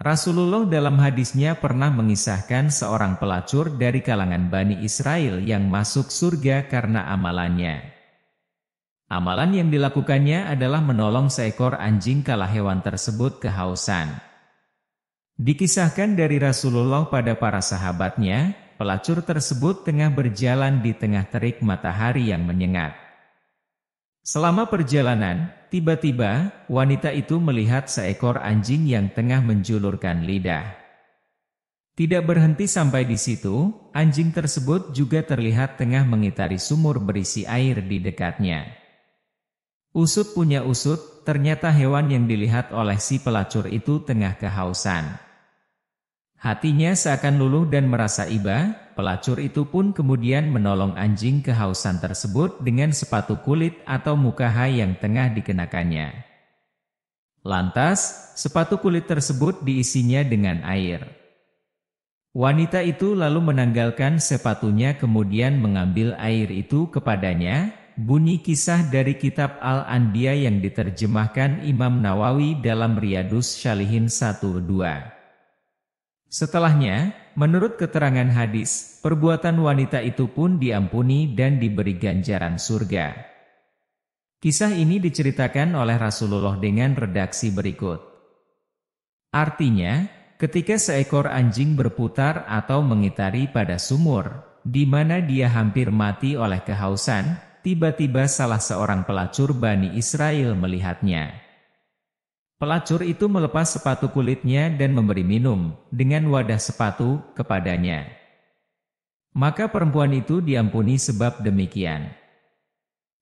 Rasulullah dalam hadisnya pernah mengisahkan seorang pelacur dari kalangan Bani Israel yang masuk surga karena amalannya. Amalan yang dilakukannya adalah menolong seekor anjing kala hewan tersebut kehausan. Dikisahkan dari Rasulullah pada para sahabatnya, pelacur tersebut tengah berjalan di tengah terik matahari yang menyengat. Selama perjalanan, tiba-tiba wanita itu melihat seekor anjing yang tengah menjulurkan lidah. Tidak berhenti sampai di situ, anjing tersebut juga terlihat tengah mengitari sumur berisi air di dekatnya. Usut punya usut, ternyata hewan yang dilihat oleh si pelacur itu tengah kehausan. Hatinya seakan luluh dan merasa iba, pelacur itu pun kemudian menolong anjing kehausan tersebut dengan sepatu kulit atau mukhaha yang tengah dikenakannya. Lantas, sepatu kulit tersebut diisinya dengan air. Wanita itu lalu menanggalkan sepatunya kemudian mengambil air itu kepadanya. Bunyi kisah dari kitab Al-Anbiya yang diterjemahkan Imam Nawawi dalam Riyadhus Shalihin 1-2. Setelahnya, menurut keterangan hadis, perbuatan wanita itu pun diampuni dan diberi ganjaran surga. Kisah ini diceritakan oleh Rasulullah dengan redaksi berikut. Artinya, ketika seekor anjing berputar atau mengitari pada sumur, di mana dia hampir mati oleh kehausan, tiba-tiba salah seorang pelacur Bani Israel melihatnya. Pelacur itu melepas sepatu kulitnya dan memberi minum dengan wadah sepatu kepadanya. Maka perempuan itu diampuni sebab demikian.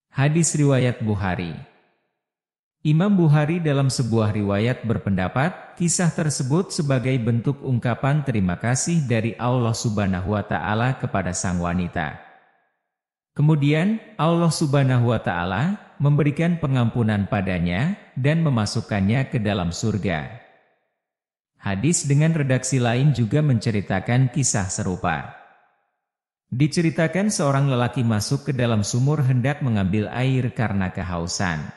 Hadis riwayat Bukhari. Imam Bukhari dalam sebuah riwayat berpendapat, kisah tersebut sebagai bentuk ungkapan terima kasih dari Allah Subhanahu wa Ta'ala kepada sang wanita. Kemudian, Allah Subhanahu wa Ta'ala memberikan pengampunan padanya dan memasukkannya ke dalam surga. Hadis dengan redaksi lain juga menceritakan kisah serupa. Diceritakan seorang lelaki masuk ke dalam sumur hendak mengambil air karena kehausan.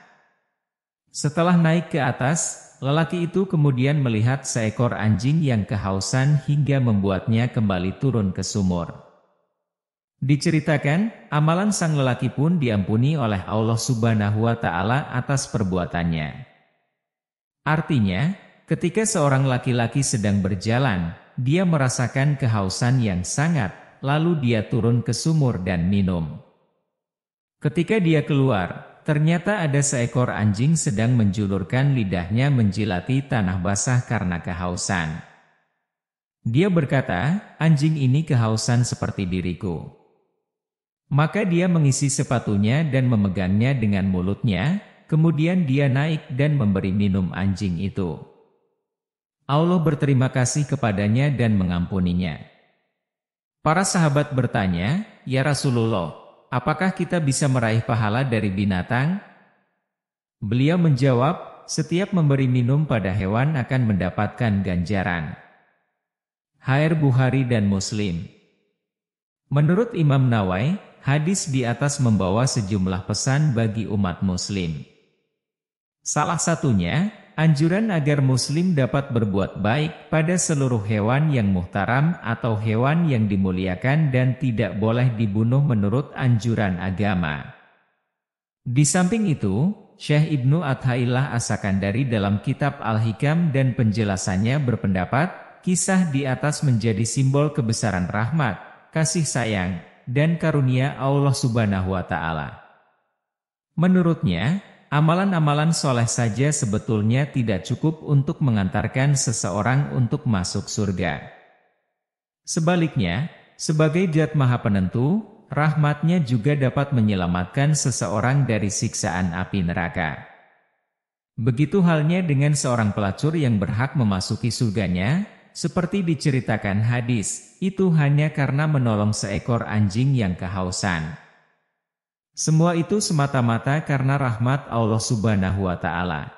Setelah naik ke atas, lelaki itu kemudian melihat seekor anjing yang kehausan hingga membuatnya kembali turun ke sumur. Diceritakan, amalan sang lelaki pun diampuni oleh Allah Subhanahu wa Ta'ala atas perbuatannya. Artinya, ketika seorang laki-laki sedang berjalan, dia merasakan kehausan yang sangat, lalu dia turun ke sumur dan minum. Ketika dia keluar, ternyata ada seekor anjing sedang menjulurkan lidahnya menjilati tanah basah karena kehausan. Dia berkata, anjing ini kehausan seperti diriku. Maka dia mengisi sepatunya dan memegangnya dengan mulutnya, kemudian dia naik dan memberi minum anjing itu. Allah berterima kasih kepadanya dan mengampuninya. Para sahabat bertanya, "Ya Rasulullah, apakah kita bisa meraih pahala dari binatang?" Beliau menjawab, "Setiap memberi minum pada hewan akan mendapatkan ganjaran." Hadis Bukhari dan Muslim. Menurut Imam Nawawi, hadis di atas membawa sejumlah pesan bagi umat muslim. Salah satunya, anjuran agar muslim dapat berbuat baik pada seluruh hewan yang muhtaram atau hewan yang dimuliakan dan tidak boleh dibunuh menurut anjuran agama. Di samping itu, Syekh Ibnu Athaillah As-Sakandari dalam kitab Al-Hikam dan penjelasannya berpendapat, kisah di atas menjadi simbol kebesaran rahmat, kasih sayang, dan karunia Allah Subhanahu wa Ta'ala. Menurutnya, amalan-amalan soleh saja sebetulnya tidak cukup untuk mengantarkan seseorang untuk masuk surga. Sebaliknya, sebagai Zat Maha Penentu, rahmat-Nya juga dapat menyelamatkan seseorang dari siksaan api neraka. Begitu halnya dengan seorang pelacur yang berhak memasuki surganya, seperti diceritakan hadis, itu hanya karena menolong seekor anjing yang kehausan. Semua itu semata-mata karena rahmat Allah Subhanahu wa Ta'ala.